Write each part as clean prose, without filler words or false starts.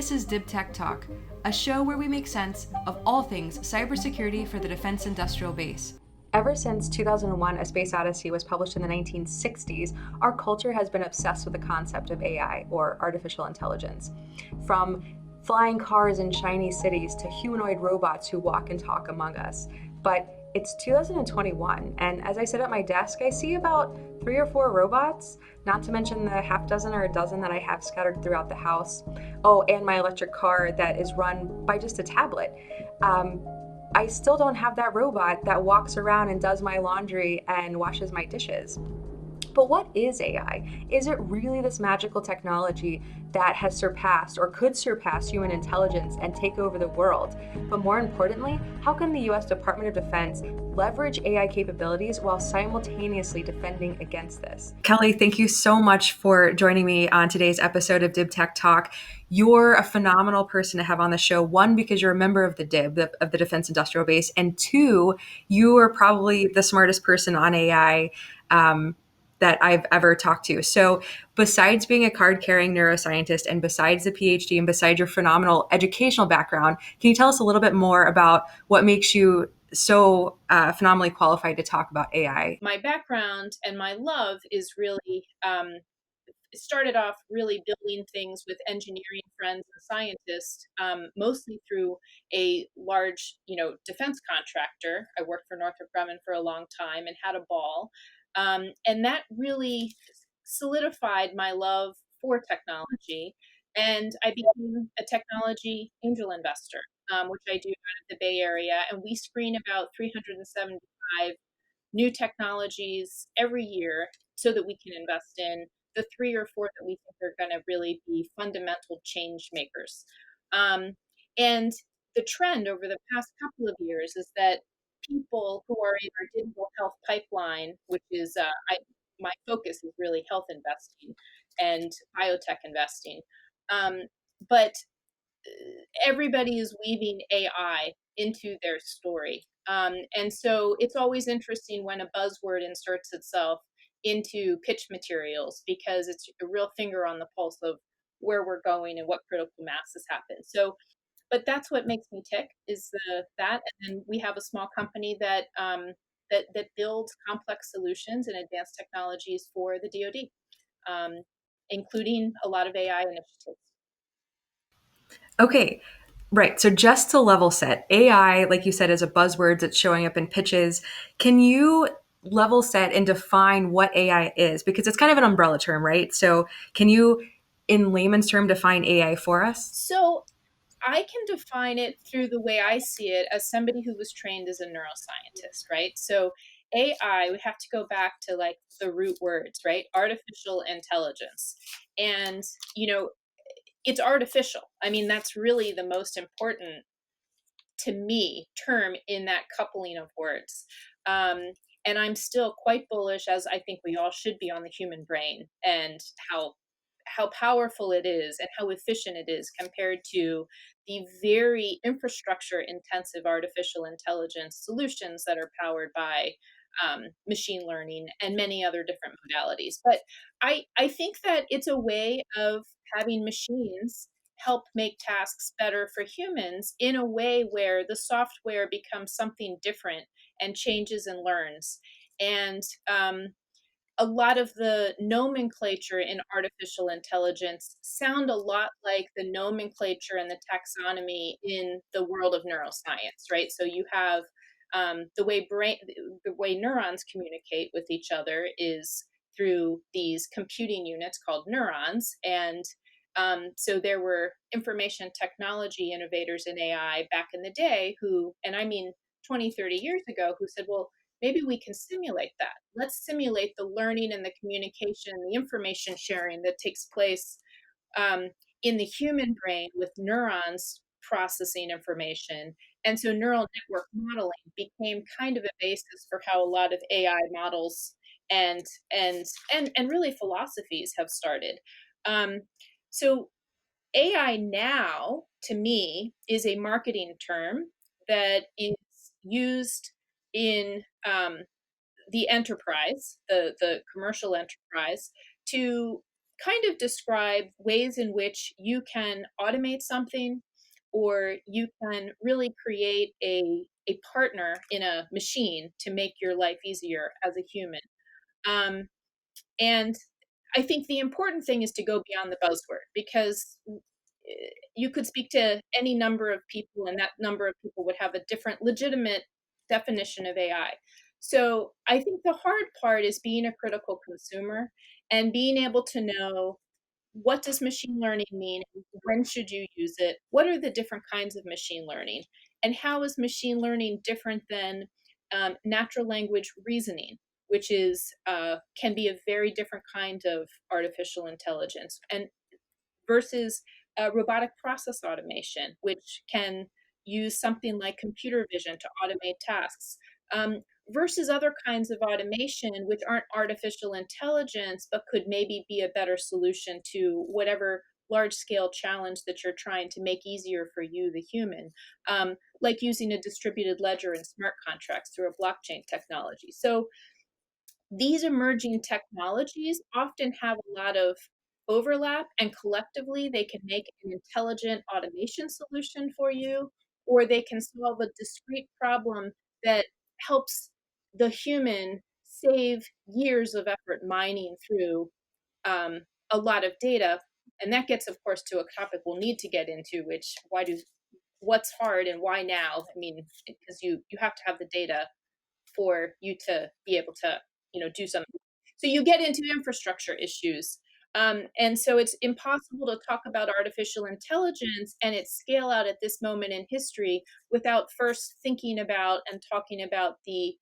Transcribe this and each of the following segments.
This is DibTech Talk, a show where we make sense of all things cybersecurity for the defense industrial base. Ever since 2001, A Space Odyssey was published in the 1960s, our culture has been obsessed with the concept of AI, or artificial intelligence. From flying cars in shiny cities to humanoid robots who walk and talk among us. But it's 2021, and as I sit at my desk, I see about 3 or 4 robots, not to mention the half dozen or a dozen that I have scattered throughout the house. Oh, and my electric car that is run by just a tablet. I still don't have that robot that walks around and does my laundry and washes my dishes. But what is AI? Is it really this magical technology that has surpassed or could surpass human intelligence and take over the world? But more importantly, how can the US Department of Defense leverage AI capabilities while simultaneously defending against this? Kelly, thank you so much for joining me on today's episode of DibTech Talk. You're a phenomenal person to have on the show. One, because you're a member of the DIB, of the Defense Industrial Base, and two, you are probably the smartest person on AI that I've ever talked to. So besides being a card-carrying neuroscientist and besides the PhD and besides your phenomenal educational background, can you tell us a little bit more about what makes you so phenomenally qualified to talk about AI? My background and my love is really started off really building things with engineering friends and scientists, mostly through a large, defense contractor. I worked for Northrop Grumman for a long time and had a ball. And that really solidified my love for technology. And I became a technology angel investor, which I do out of the Bay Area. And we screen about 375 new technologies every year so that we can invest in the 3 or 4 that we think are going to really be fundamental change makers. And the trend over the past couple of years is that people who are in our digital health pipeline, which is my focus is really health investing and biotech investing, but everybody is weaving AI into their story. And so it's always interesting when a buzzword inserts itself into pitch materials because it's a real finger on the pulse of where we're going and what critical mass has happened. So, but that's what makes me tick is that. And then we have a small company that that builds complex solutions and advanced technologies for the DoD, including a lot of AI initiatives. Okay, right. So just to level set, AI, like you said, is a buzzword that's showing up in pitches. Can you level set and define what AI is? Because it's kind of an umbrella term, right? So can you, in layman's term, define AI for us? So I can define it through the way I see it as somebody who was trained as a neuroscientist, right? So AI, we have to go back to like the root words, right? Artificial intelligence. And, it's artificial. I mean, that's really the most important to me term in that coupling of words. And I'm still quite bullish, as I think we all should be, on the human brain and how powerful it is and how efficient it is compared to the very infrastructure intensive artificial intelligence solutions that are powered by machine learning and many other different modalities. But I think that it's a way of having machines help make tasks better for humans in a way where the software becomes something different and changes and learns. And a lot of the nomenclature in artificial intelligence sound a lot like the nomenclature and the taxonomy in the world of neuroscience, right? So you have the way neurons communicate with each other is through these computing units called neurons, and so there were information technology innovators in AI back in the day who, and I mean 20, 30 years ago, who said, well, maybe we can simulate that. Let's simulate the learning and the communication and the information sharing that takes place in the human brain with neurons processing information. And so neural network modeling became kind of a basis for how a lot of AI models and and really philosophies have started. Um, so AI now, to me, is a marketing term that is used in the enterprise, the commercial enterprise, to kind of describe ways in which you can automate something, or you can really create a partner in a machine to make your life easier as a human. Um, and I think the important thing is to go beyond the buzzword, because you could speak to any number of people, and that number of people would have a different legitimate definition of AI. So I think the hard part is being a critical consumer and being able to know, what does machine learning mean? When should you use it? What are the different kinds of machine learning? And how is machine learning different than natural language reasoning, which is can be a very different kind of artificial intelligence, and versus robotic process automation, which can use something like computer vision to automate tasks, um, versus other kinds of automation, which aren't artificial intelligence, but could maybe be a better solution to whatever large scale challenge that you're trying to make easier for you, the human, like using a distributed ledger and smart contracts through a blockchain technology. So these emerging technologies often have a lot of overlap, and collectively they can make an intelligent automation solution for you, or they can solve a discrete problem that helps the human save years of effort mining through a lot of data. And that gets, of course, to a topic we'll need to get into, which what's hard and why now? I mean, because you have to have the data for you to be able to, do something. So you get into infrastructure issues. And so it's impossible to talk about artificial intelligence and its scale out at this moment in history without first thinking about and talking about the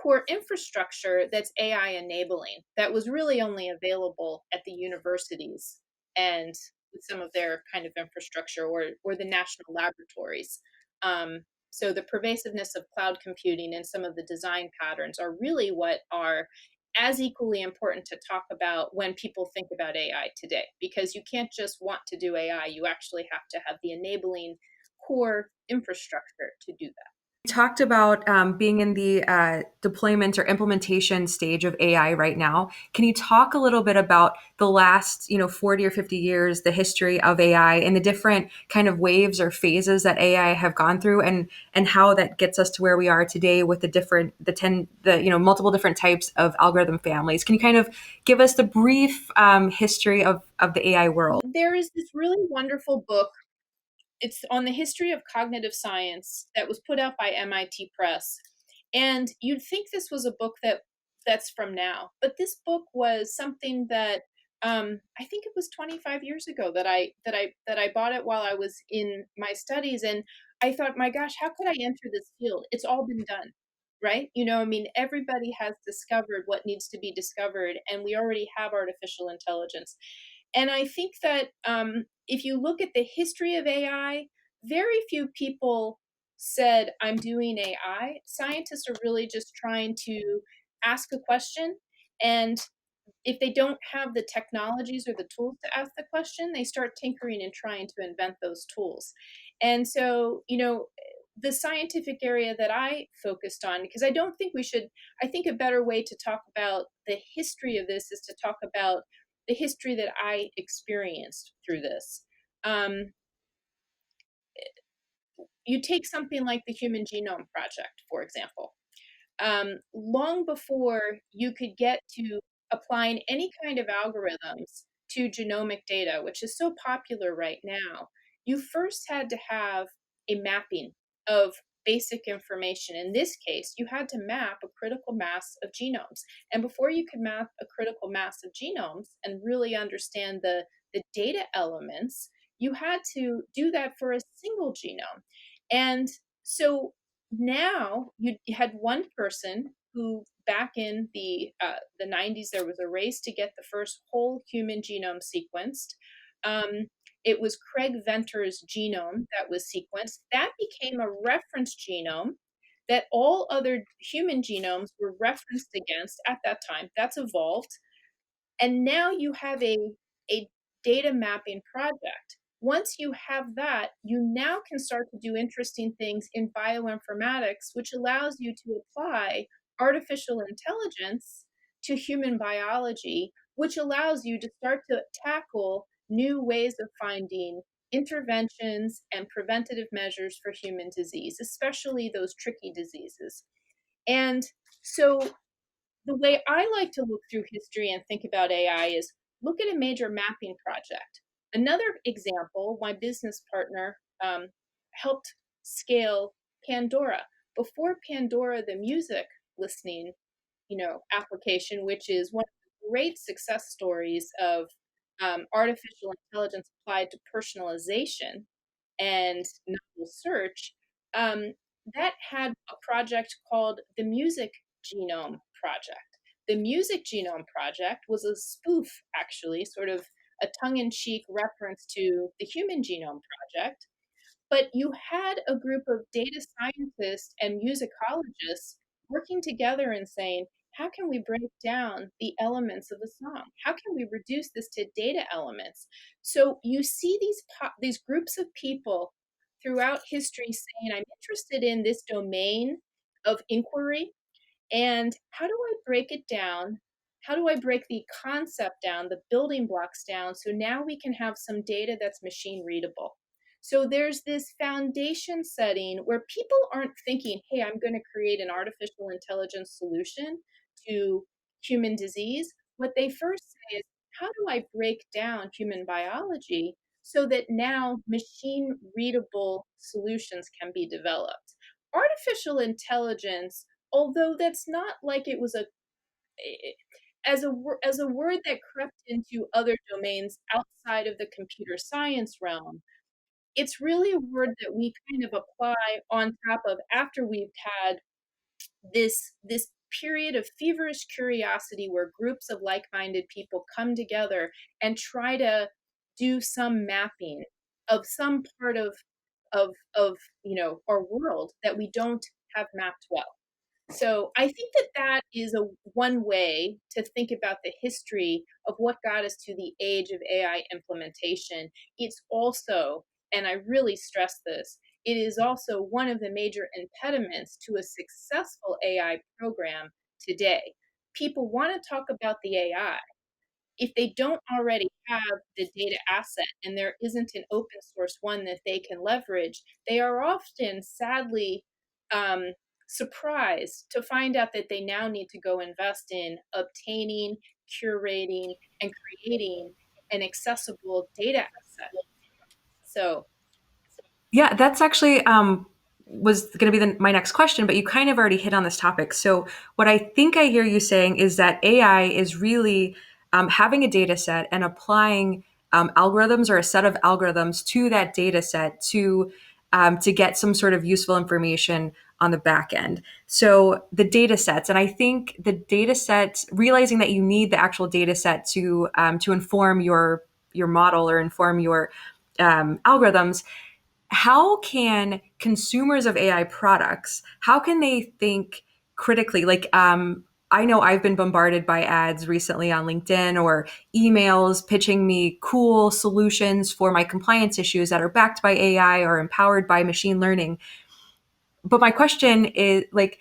core infrastructure that's AI enabling, that was really only available at the universities and with some of their kind of infrastructure, or the national laboratories. So the pervasiveness of cloud computing and some of the design patterns are really what are as equally important to talk about when people think about AI today, because you can't just want to do AI, you actually have to have the enabling core infrastructure to do that. You talked about being in the deployment or implementation stage of AI right now. Can you talk a little bit about the last, 40 or 50 years, the history of AI and the different kind of waves or phases that AI have gone through, and how that gets us to where we are today with multiple different types of algorithm families? Can you kind of give us the brief history of the AI world? There is this really wonderful book. It's on the history of cognitive science that was put out by MIT Press. And you'd think this was a book that's from now, but this book was something that I think it was 25 years ago that I bought it while I was in my studies, and I thought, my gosh, how could I enter this field? It's all been done, right? I mean, everybody has discovered what needs to be discovered, and we already have artificial intelligence. And I think that if you look at the history of AI, very few people said, I'm doing AI. Scientists are really just trying to ask a question. And if they don't have the technologies or the tools to ask the question, they start tinkering and trying to invent those tools. And so, the scientific area that I focused on, because I don't think we should, I think a better way to talk about the history of this is to talk about the history that I experienced through this. Um, you take something like the Human Genome Project, for example. Long before you could get to applying any kind of algorithms to genomic data, which is so popular right now, you first had to have a mapping of basic information. In this case, you had to map a critical mass of genomes. And before you could map a critical mass of genomes and really understand the data elements, you had to do that for a single genome. And so now you had one person who, back in the 90s, there was a race to get the first whole human genome sequenced. It was Craig Venter's genome that was sequenced. That became a reference genome that all other human genomes were referenced against at that time. That's evolved. And now you have a data mapping project. Once you have that, you now can start to do interesting things in bioinformatics, which allows you to apply artificial intelligence to human biology which allows you to start to tackle new ways of finding interventions and preventative measures for human disease, especially those tricky diseases. And so the way I like to look through history and think about AI is look at a major mapping project. Another example, my business partner helped scale Pandora. Before Pandora, the music listening, application, which is one of the great success stories of artificial intelligence applied to personalization and novel search, um, that had a project called the Music Genome Project. The Music Genome Project was a spoof, actually, sort of a tongue in cheek reference to the Human Genome Project. But you had a group of data scientists and musicologists working together and saying, how can we break down the elements of a song? How can we reduce this to data elements? So you see these groups of people throughout history saying, I'm interested in this domain of inquiry, and how do I break it down? How do I break the concept down, the building blocks down, so now we can have some data that's machine readable? So there's this foundation setting where people aren't thinking, hey, I'm going to create an artificial intelligence solution to human disease. What they first say is, how do I break down human biology so that now machine readable solutions can be developed? Artificial intelligence, although that's not like it was as a word that crept into other domains outside of the computer science realm, it's really a word that we kind of apply on top of after we've had this period of feverish curiosity where groups of like-minded people come together and try to do some mapping of some part of our world that we don't have mapped well. So I think that is a one way to think about the history of what got us to the age of AI implementation. It's also, and I really stress this, it is also one of the major impediments to a successful AI program today. People want to talk about the AI. If they don't already have the data asset and there isn't an open source one that they can leverage, they are often sadly um, surprised to find out that they now need to go invest in obtaining, curating, and creating an accessible data asset. So, Yeah, that's actually was going to be my next question, but you kind of already hit on this topic. So, what I think I hear you saying is that AI is really having a data set and applying algorithms or a set of algorithms to that data set to get some sort of useful information on the back end. So the data sets, and I think the data set, realizing that you need the actual data set to inform your model or inform your algorithms. How can consumers of AI products, how can they think critically? Like, I know I've been bombarded by ads recently on LinkedIn or emails pitching me cool solutions for my compliance issues that are backed by AI or empowered by machine learning. But my question is like,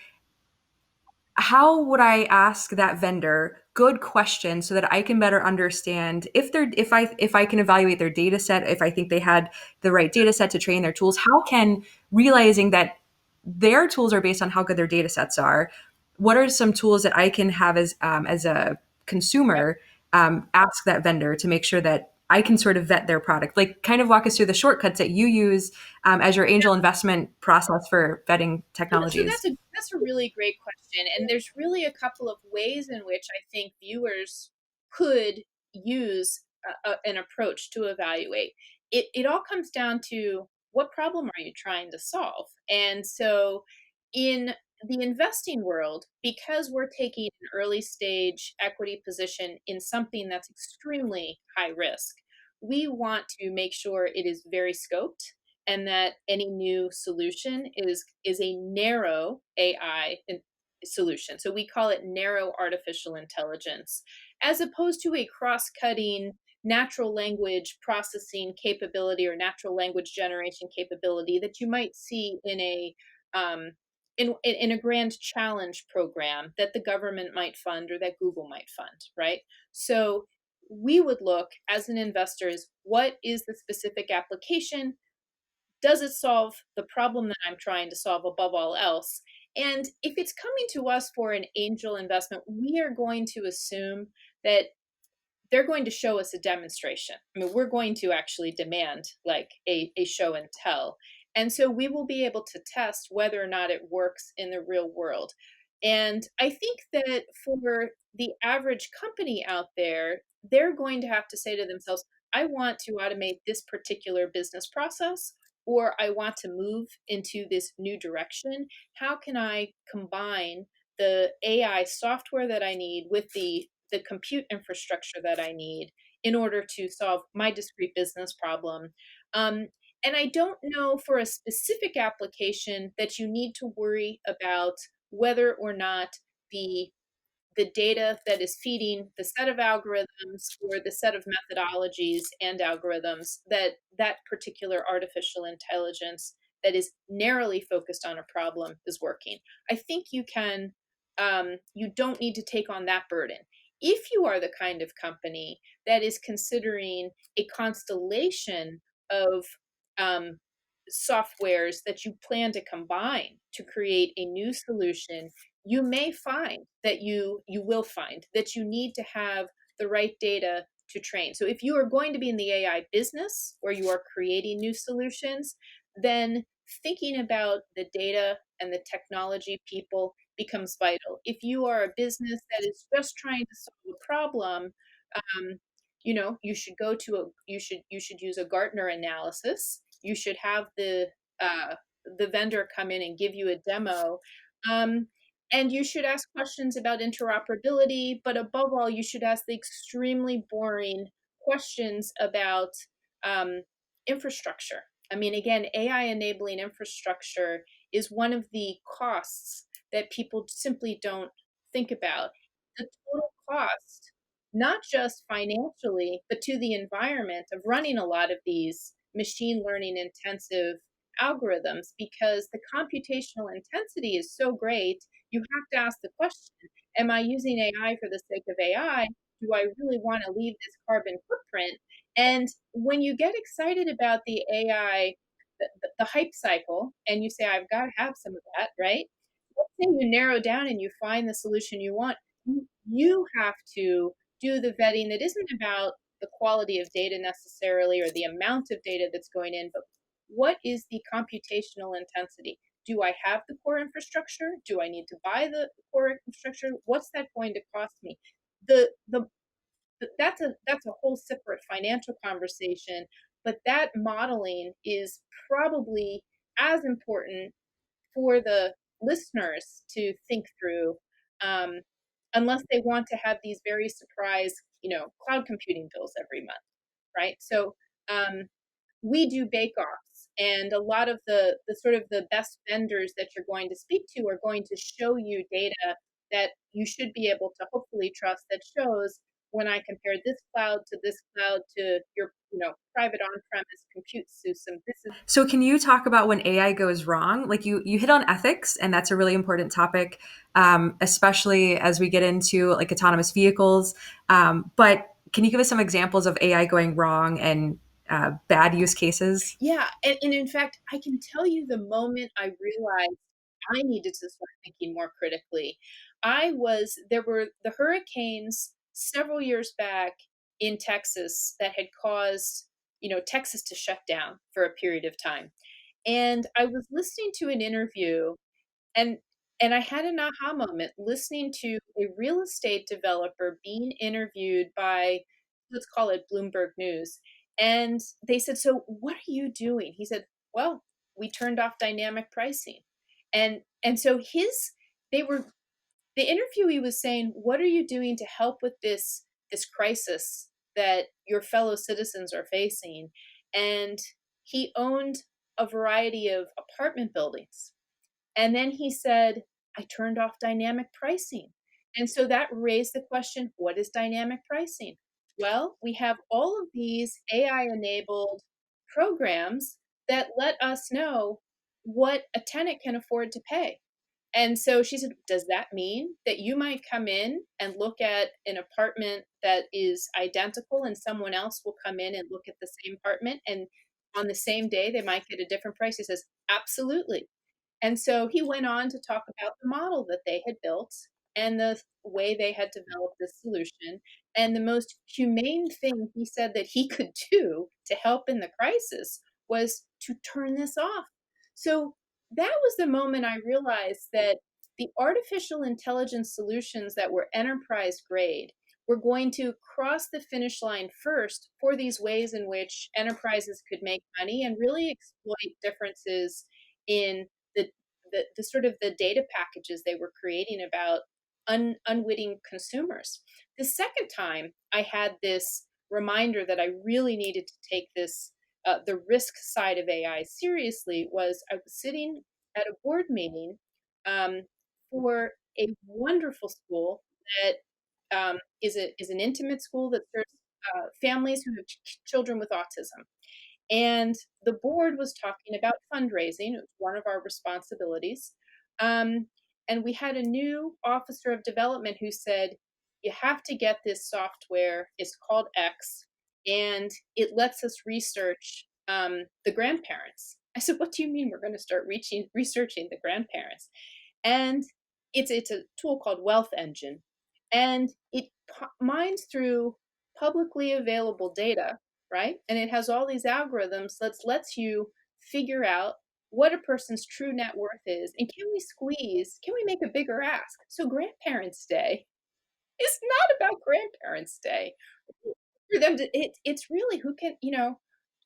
how would I ask that vendor good questions so that I can better understand if I can evaluate their data set, if I think they had the right data set to train their tools, how can realizing that their tools are based on how good their data sets are, what are some tools that I can have as a consumer ask that vendor to make sure that I can sort of vet their product, like kind of walk us through the shortcuts that you use as your angel investment process for vetting so technologies. that's a really great question, and there's really a couple of ways in which I think viewers could use an approach to evaluate. It all comes down to what problem are you trying to solve, and so in the investing world, because we're taking an early stage equity position in something that's extremely high risk, we want to make sure it is very scoped and that any new solution is a narrow AI solution. So we call it narrow artificial intelligence, as opposed to a cross-cutting natural language processing capability or natural language generation capability that you might see in a in a grand challenge program that the government might fund or that Google might fund, right? So we would look as an investor is what is the specific application? Does it solve the problem that I'm trying to solve above all else? And if it's coming to us for an angel investment, we are going to assume that they're going to show us a demonstration. I mean, we're going to actually demand like a show and tell. And so we will be able to test whether or not it works in the real world. And I think that for the average company out there, they're going to have to say to themselves, I want to automate this particular business process, or I want to move into this new direction. How can I combine the AI software that I need with the compute infrastructure that I need in order to solve my discrete business problem? Um, and I don't know for a specific application that you need to worry about whether or not the the data that is feeding the set of algorithms or the set of methodologies and algorithms that that particular artificial intelligence that is narrowly focused on a problem is working. I think you don't need to take on that burden. If you are the kind of company that is considering a constellation of um, softwares that you plan to combine to create a new solution, you may find that you will find that you need to have the right data to train. So if you are going to be in the AI business or you are creating new solutions, then thinking about the data and the technology people becomes vital. If you are a business that is just trying to solve a problem, you should go to a you should use a Gartner analysis. You should have uh, the vendor come in and give you a demo. Um, and you should ask questions about interoperability, but above all, you should ask the extremely boring questions about um, infrastructure. I mean, again, AI enabling infrastructure is one of the costs that people simply don't think about. The total cost, not just financially, but to the environment of running a lot of these machine learning intensive algorithms, because the computational intensity is so great. You have to ask the question, am I using AI for the sake of AI? Do I really want to leave this carbon footprint? And when you get excited about the AI, the hype cycle, and you say, I've got to have some of that, right? Let's say you narrow down and you find the solution you want. You have to do the vetting that isn't about the quality of data necessarily or the amount of data that's going in, but what is the computational intensity? Do I have the core infrastructure? Do I need to buy the core infrastructure? What's that going to cost me? The that's a whole separate financial conversation, but that modeling is probably as important for the listeners to think through, um, unless they want to have these very surprise, cloud computing bills every month, right? So um, we do bake-offs, and a lot of the sort of the best vendors that you're going to speak to are going to show you data that you should be able to hopefully trust, that shows when I compare this cloud to your private on-premise compute system, this is. So can you talk about when AI goes wrong? Like you hit on ethics, and that's a really important topic, especially as we get into like autonomous vehicles. But can you give us some examples of AI going wrong and bad use cases? Yeah, and in fact, I can tell you the moment I realized I needed to start thinking more critically. There were the hurricanes several years back in Texas that had caused, Texas to shut down for a period of time. And I was listening to an interview, and I had an aha moment listening to a real estate developer being interviewed by, let's call it Bloomberg News. And they said, "So what are you doing?" He said, "Well, we turned off dynamic pricing." And so they were the interviewee was saying, "What are you doing to help with this crisis that your fellow citizens are facing?" And he owned a variety of apartment buildings, and then he said, I turned off dynamic pricing. And so that raised the question, what is dynamic pricing? Well, we have all of these AI enabled programs that let us know what a tenant can afford to pay. And so she said, does that mean that you might come in and look at an apartment that is identical and someone else will come in and look at the same apartment and on the same day they might get a different price? He says, absolutely. And so he went on to talk about the model that they had built and the way they had developed this solution. And the most humane thing he said that he could do to help in the crisis was to turn this off. So that was the moment I realized that the artificial intelligence solutions that were enterprise grade were going to cross the finish line first for these ways in which enterprises could make money and really exploit differences in the the sort of the data packages they were creating about unwitting consumers. The second time I had this reminder that I really needed to take this the risk side of AI seriously was I was sitting at a board meeting um, for a wonderful school that is an intimate school that serves families who have children with autism. And the board was talking about fundraising. It was one of our responsibilities. Um, and we had a new officer of development who said, you have to get this software. It's called X, and it lets us research the grandparents. I said, what do you mean we're going to start researching the grandparents? And it's a tool called Wealth Engine, and it mines through publicly available data, right? And it has all these algorithms that lets you figure out what a person's true net worth is, and can we make a bigger ask? So Grandparents' Day is not about Grandparents' Day. For them to, it's really who can,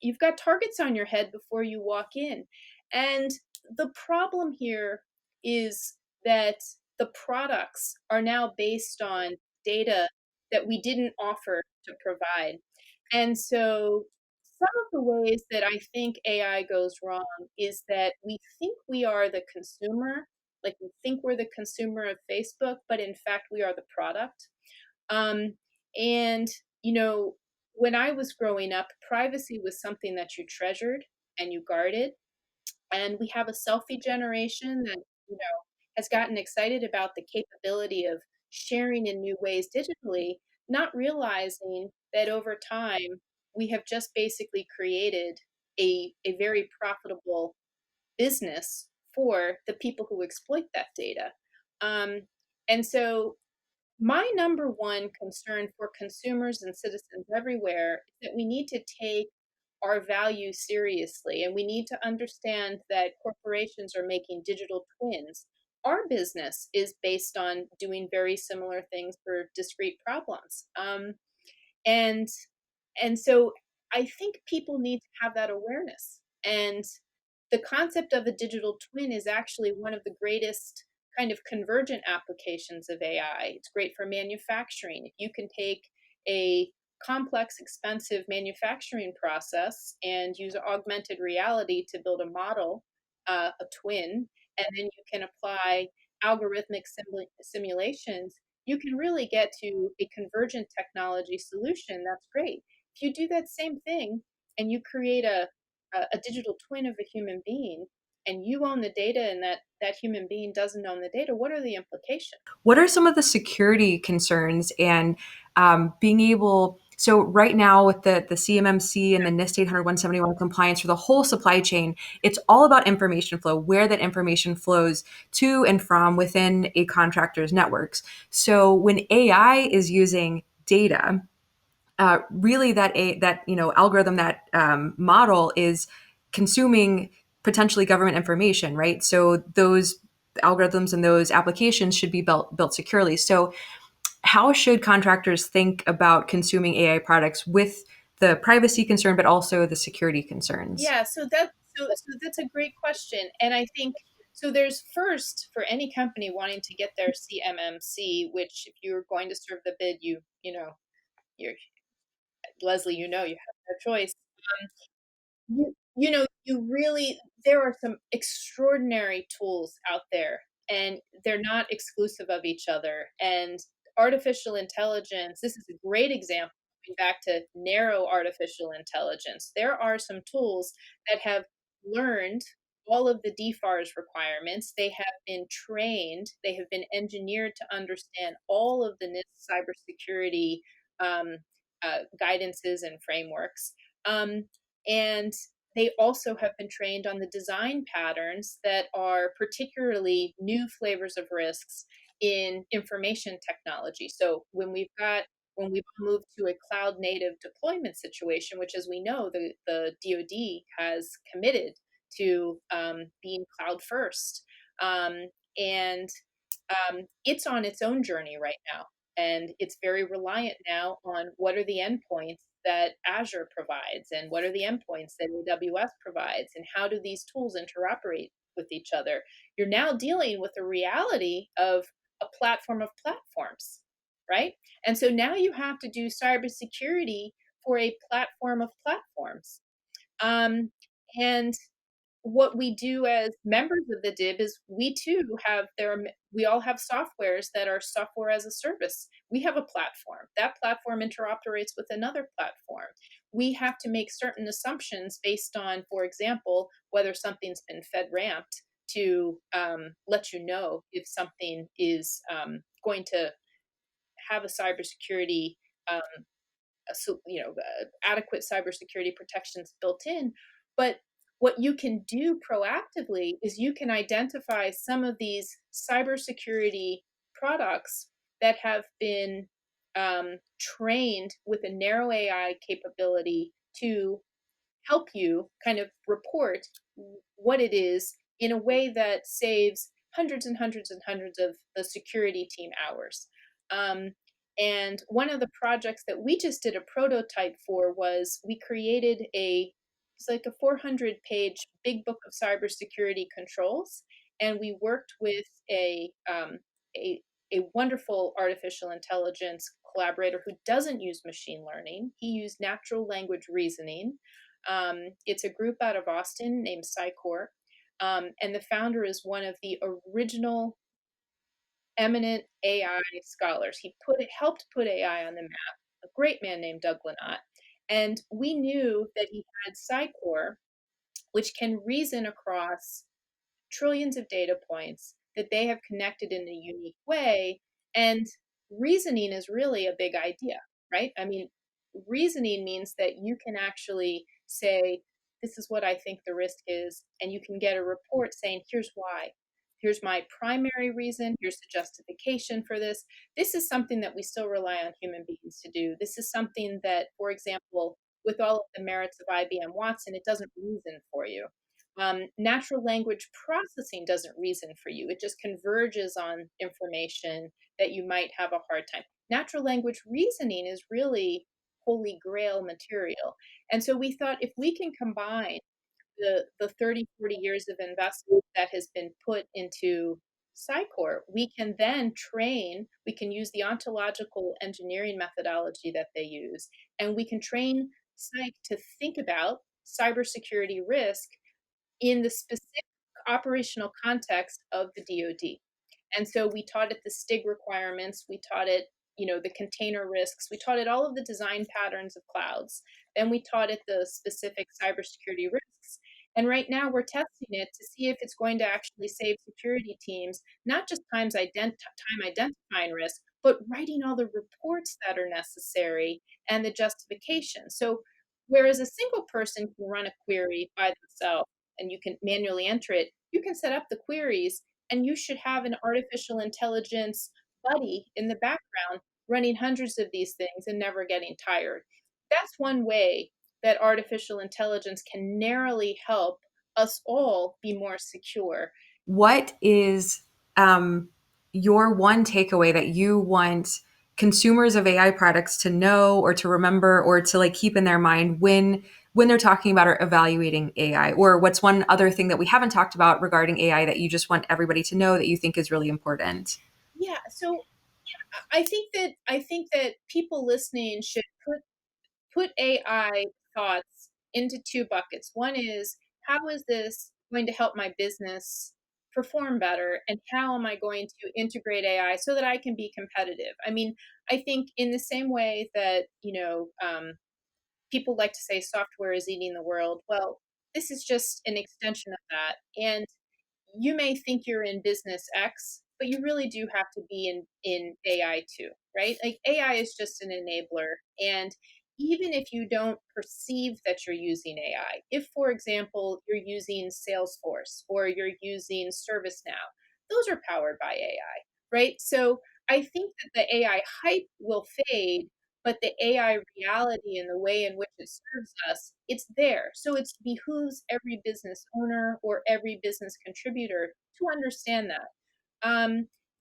you've got targets on your head before you walk in. And the problem here is that the products are now based on data that we didn't offer to provide. And so some of the ways that I think AI goes wrong is that we think we are the consumer, like we think we're the consumer of Facebook, but in fact we are the product. Um, and, you know, when I was growing up, privacy was something that you treasured and you guarded. And we have a selfie generation that, has gotten excited about the capability of sharing in new ways digitally, not realizing that over time, we have just basically created a very profitable business for the people who exploit that data. Um, and so my number one concern for consumers and citizens everywhere is that we need to take our values seriously and we need to understand that corporations are making digital twins. Our business is based on doing very similar things for discrete problems. And and so I think people need to have that awareness. And the concept of a digital twin is actually one of the greatest kind of convergent applications of AI. It's great for manufacturing. If you can take a complex, expensive manufacturing process and use augmented reality to build a model, a twin, and then you can apply algorithmic simulations, you can really get to a convergent technology solution. That's great. If you do that same thing and you create a digital twin of a human being and you own the data and that human being doesn't own the data, what are the implications? What are some of the security concerns and being able? So right now with the CMMC and the NIST 800-171 compliance for the whole supply chain, it's all about information flow, where that information flows to and from within a contractor's networks. So when AI is using data, really that algorithm, that model is consuming potentially government information, right? So those algorithms and those applications should be built securely. So how should contractors think about consuming AI products with the privacy concern, but also the security concerns? Yeah, so that's a great question. And I think so there's first for any company wanting to get their CMMC, which if you're going to serve the bid, you're Leslie, you have no choice. You really there are some extraordinary tools out there, and they're not exclusive of each other. And artificial intelligence, this is a great example, going back to narrow artificial intelligence. There are some tools that have learned all of the DFARS requirements. They have been trained, they have been engineered to understand all of the NIST cybersecurity um, guidances and frameworks. And they also have been trained on the design patterns that are particularly new flavors of risks in information technology. So when we've moved to a cloud native deployment situation, which, as we know, the DoD has committed to being cloud first. Um, and It's on its own journey right now. And it's very reliant now on what are the endpoints that Azure provides and what are the endpoints that AWS provides and how do these tools interoperate with each other. You're now dealing with the reality of a platform of platforms, right? And so now you have to do cybersecurity for a platform of platforms. Um, and what we do as members of the DIB is we all have softwares that are software as a service. We have a platform. That platform interoperates with another platform. We have to make certain assumptions based on, for example, whether something's been fed ramped to let you know if something is going to have a cybersecurity um, adequate cybersecurity protections built in. But what you can do proactively is you can identify some of these cybersecurity products that have been trained with a narrow AI capability to help you kind of report what it is in a way that saves hundreds and hundreds and hundreds of the security team hours. Um, and one of the projects that we just did a prototype for was we created it's like a 400-page big book of cybersecurity controls, and we worked with a a wonderful artificial intelligence collaborator who doesn't use machine learning. He used natural language reasoning. It's a group out of Austin named Psycor, and the founder is one of the original eminent AI scholars. Helped put AI on the map. A great man named Doug Lynott, and we knew that he had Psycor, which can reason across trillions of data points that they have connected in a unique way. And reasoning is really a big idea, right? I mean, reasoning means that you can actually say, this is what I think the risk is, and you can get a report saying, here's why. Here's my primary reason. Here's the justification for this. This is something that we still rely on human beings to do. This is something that, for example, with all of the merits of IBM Watson, it doesn't reason for you. Natural language processing doesn't reason for you. It just converges on information that you might have a hard time. Natural language reasoning is really holy grail material. And so we thought if we can combine the 30, 40 years of investment that has been put into Psycor, we can then we can use the ontological engineering methodology that they use, and we can train Psych to think about cybersecurity risk in the specific operational context of the DoD. And so we taught it the STIG requirements, we taught it, the container risks, we taught it all of the design patterns of clouds. Then we taught it the specific cybersecurity risks. And right now we're testing it to see if it's going to actually save security teams, not just time identifying risk, but writing all the reports that are necessary and the justification. So whereas a single person can run a query by themselves and you can manually enter it, you can set up the queries, and you should have an artificial intelligence buddy in the background running hundreds of these things and never getting tired. That's one way that artificial intelligence can narrowly help us all be more secure. What is your one takeaway that you want consumers of AI products to know or to remember or to like keep in their mind when they're talking about or evaluating AI? Or what's one other thing that we haven't talked about regarding AI that you just want everybody to know that you think is really important? Yeah, so I think that people listening should put AI thoughts into two buckets. One is, how is this going to help my business perform better? And how am I going to integrate AI so that I can be competitive? I mean, I think in the same way that, people like to say software is eating the world. Well, this is just an extension of that. And you may think you're in business X, but you really do have to be in AI too, right? Like AI is just an enabler. And even if you don't perceive that you're using AI, if for example you're using Salesforce or you're using ServiceNow, those are powered by AI, right? So I think that the AI hype will fade, but the AI reality and the way in which it serves us, it's there. So it behooves every business owner or every business contributor to understand that.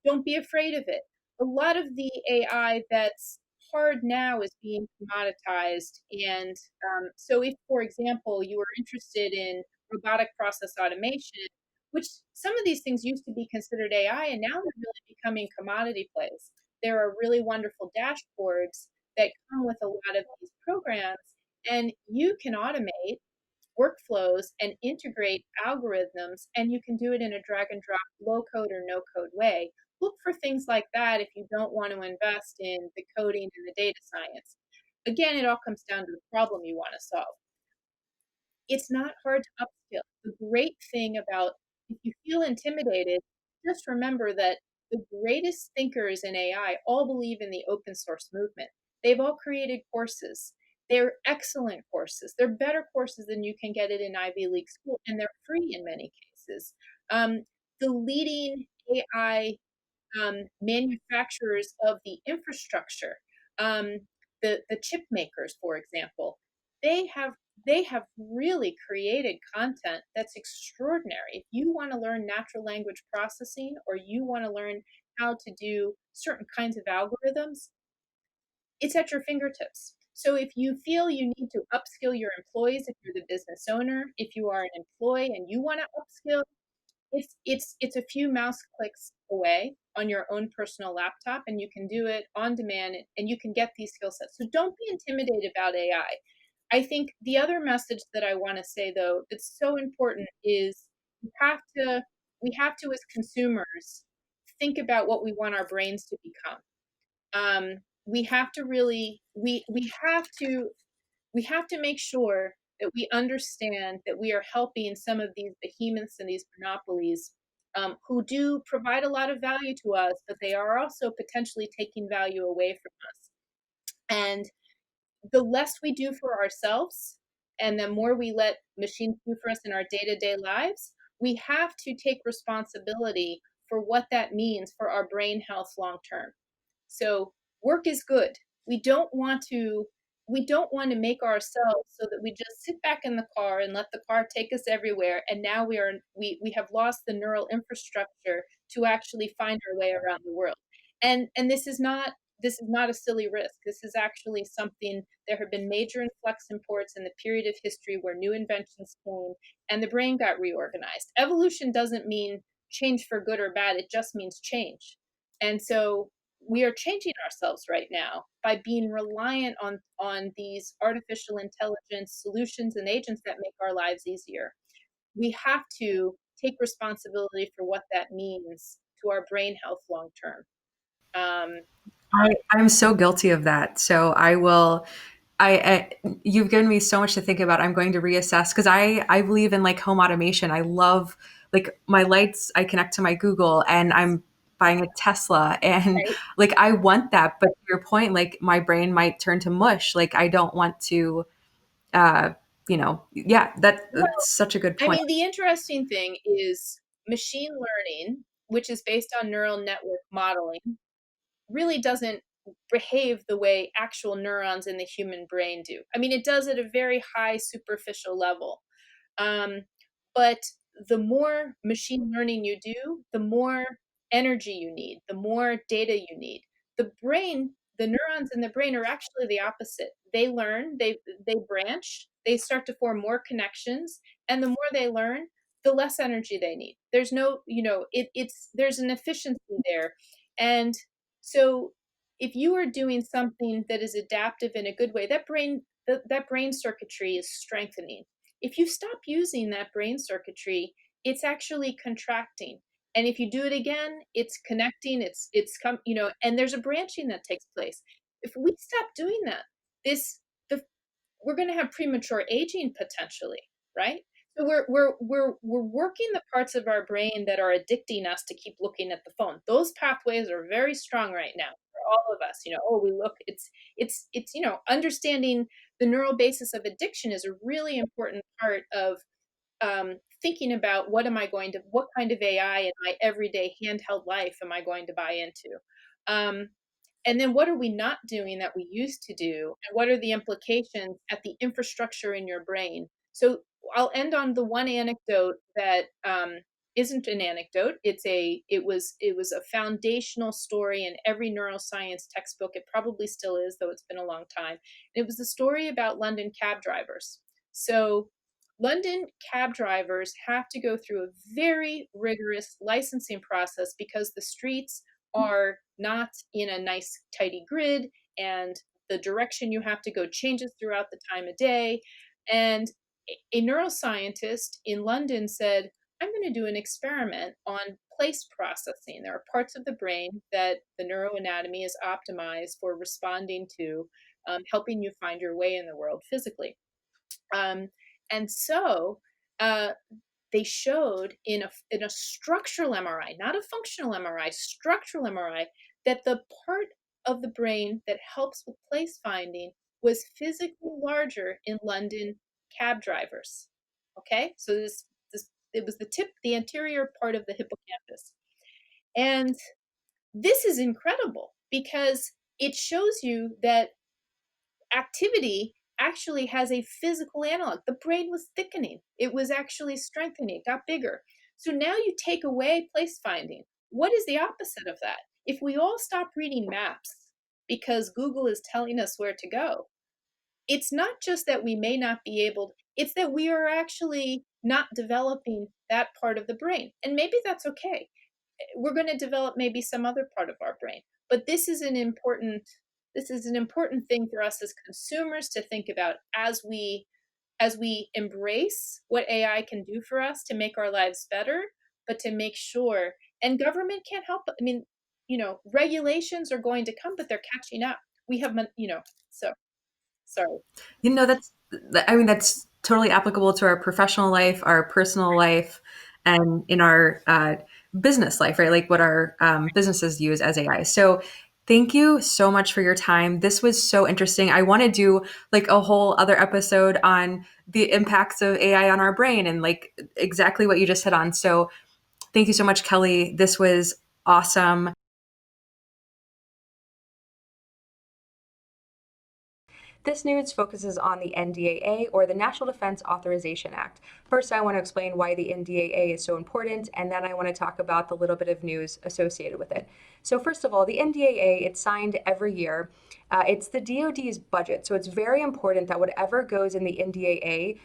Don't be afraid of it. A lot of the AI that's hard now is being commoditized. And so, if, for example, you are interested in robotic process automation, which some of these things used to be considered AI, and now they're really becoming commodity plays. There are really wonderful dashboards that come with a lot of these programs, and you can automate workflows and integrate algorithms, and you can do it in a drag and drop, low code or no code way. Look for things like that if you don't want to invest in the coding and the data science. Again, it all comes down to the problem you want to solve. It's not hard to upskill. The great thing about, if you feel intimidated, just remember that the greatest thinkers in AI all believe in the open source movement. They've all created courses. They're excellent courses. They're better courses than you can get it in Ivy League school, and they're free in many cases. The leading AI manufacturers of the infrastructure, um, the chip makers, for example, they have they have really created content that's extraordinary. If you want to learn natural language processing or you want to learn how to do certain kinds of algorithms, it's at your fingertips. So if you feel you need to upskill your employees, if you're the business owner, if you are an employee and you want to upskill, it's a few mouse clicks away on your own personal laptop, and you can do it on demand, and you can get these skill sets. So don't be intimidated about AI. I think the other message that I want to say though that's so important is we have to as consumers think about what we want our brains to become. We have to really we have to make sure that we understand that we are helping some of these behemoths and these monopolies, who do provide a lot of value to us, but they are also potentially taking value away from us. And the less we do for ourselves and the more we let machines do for us in our day-to-day lives, we have to take responsibility for what that means for our brain health long term. So work is good. We don't want to we don't want to make ourselves so that we just sit back in the car and let the car take us everywhere, and now we have lost the neural infrastructure to actually find our way around the world. And this is not a silly risk. This is actually something. There have been major inflection points in the period of history where new inventions came and the brain got reorganized. Evolution doesn't mean change for good or bad, it just means change. And so we are changing ourselves right now by being reliant on these artificial intelligence solutions and agents that make our lives easier. We have to take responsibility for what that means to our brain health long term. Um, I'm so guilty of that. So I will. You've given me so much to think about. I'm going to reassess because I believe in like home automation. I love like my lights. I connect to my Google, and I'm buying a Tesla, and right. like I want that. But to your point, like my brain might turn to mush. Like I don't want to. Uh, yeah, Well, that's such a good I point. mean, the interesting thing is machine learning, which is based on neural network modeling, really doesn't behave the way actual neurons in the human brain do. I mean, it does at a very high superficial level. Um, but the more machine learning you do, the more energy you need, the more data you need. The brain, the neurons in the brain are actually the opposite. They learn, they branch, they start to form more connections, and the more they learn, the less energy they need. There's no, it's there's an efficiency there. And so if you are doing something that is adaptive in a good way, that brain circuitry is strengthening. If you stop using that brain circuitry, it's actually contracting. And if you do it again, it's connecting, and there's a branching that takes place. If we stop doing that, this the we're going to have premature aging potentially, right? So we're working the parts of our brain that are addicting us to keep looking at the phone. Those pathways are very strong right now for all of us. Oh, we look. It's understanding the neural basis of addiction is a really important part of thinking about what kind of AI in my everyday handheld life am I going to buy into? Um, and then what are we not doing that we used to do? And what are the implications at the infrastructure in your brain? So I'll end on the one anecdote that isn't an anecdote. It was a foundational story in every neuroscience textbook. It probably still is, though it's been a long time. It was the story about London cab drivers. So London cab drivers have to go through a very rigorous licensing process because the streets are not in a nice, tidy grid, and the direction you have to go changes throughout the time of day. And a neuroscientist in London said, I'm going to do an experiment on place processing. There are parts of the brain that the neuroanatomy is optimized for responding to, helping you find your way in the world physically. Um, and so uh, they showed in a structural MRI, not a functional MRI, structural MRI, that the part of the brain that helps with place finding was physically larger in London cab drivers. Okay, so this it was the anterior part of the hippocampus, and this is incredible because it shows you that activity actually has a physical analog. The brain was thickening, it was actually strengthening, it got bigger. So now you take away place finding. What is the opposite of that? If we all stop reading maps because Google is telling us where to go, it's not just that we may not be able, it's that we are actually not developing that part of the brain. And maybe that's okay. We're going to develop maybe some other part of our brain. But this is an important thing for us as consumers to think about as we embrace what AI can do for us to make our lives better, but to make sure, and government can't help. I mean, regulations are going to come, but they're catching up. We have, so sorry. That's totally applicable to our professional life, our personal life, and in our business life, right? Like what our businesses use as AI. So thank you so much for your time. This was so interesting. I want to do like a whole other episode on the impacts of AI on our brain and like exactly what you just hit on. So thank you so much, Kelly. This was awesome. This news focuses on the NDAA, or the National Defense Authorization Act. First, I want to explain why the NDAA is so important, and then I want to talk about the little bit of news associated with it. So first of all, the NDAA, it's signed every year. It's the DoD's budget, so it's very important that whatever goes in the NDAA,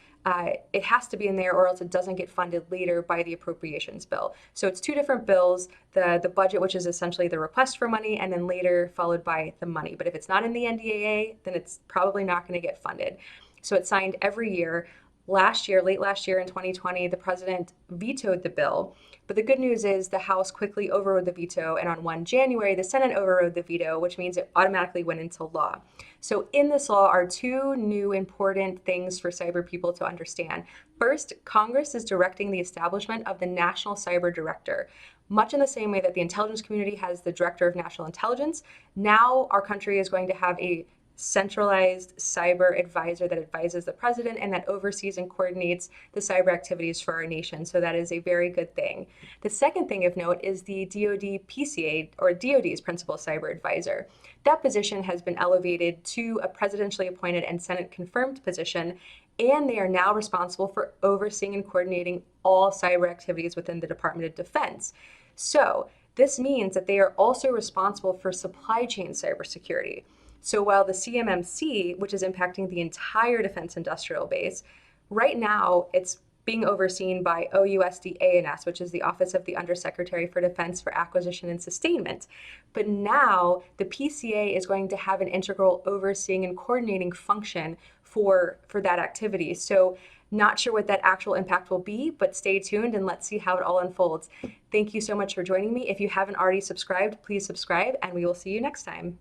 it has to be in there or else it doesn't get funded later by the appropriations bill. So it's two different bills, the budget, which is essentially the request for money, and then later followed by the money. But if it's not in the NDAA, then it's probably not going to get funded. So it's signed every year. Late last year in 2020, the president vetoed the bill. But the good news is the House quickly overrode the veto, and on 1 January, the Senate overrode the veto, which means it automatically went into law. So in this law are two new important things for cyber people to understand. First, Congress is directing the establishment of the National Cyber Director. Much in the same way that the intelligence community has the Director of National Intelligence, now our country is going to have a centralized cyber advisor that advises the president and that oversees and coordinates the cyber activities for our nation. So that is a very good thing. The second thing of note is the DoD PCA, or DoD's Principal Cyber Advisor. That position has been elevated to a presidentially appointed and Senate confirmed position, and they are now responsible for overseeing and coordinating all cyber activities within the Department of Defense. So this means that they are also responsible for supply chain cybersecurity. So while the CMMC, which is impacting the entire defense industrial base, right now it's being overseen by OUSD-ANS, which is the Office of the Undersecretary for Defense for Acquisition and Sustainment. But now the PCA is going to have an integral overseeing and coordinating function for that activity. So not sure what that actual impact will be, but stay tuned and let's see how it all unfolds. Thank you so much for joining me. If you haven't already subscribed, please subscribe, and we will see you next time.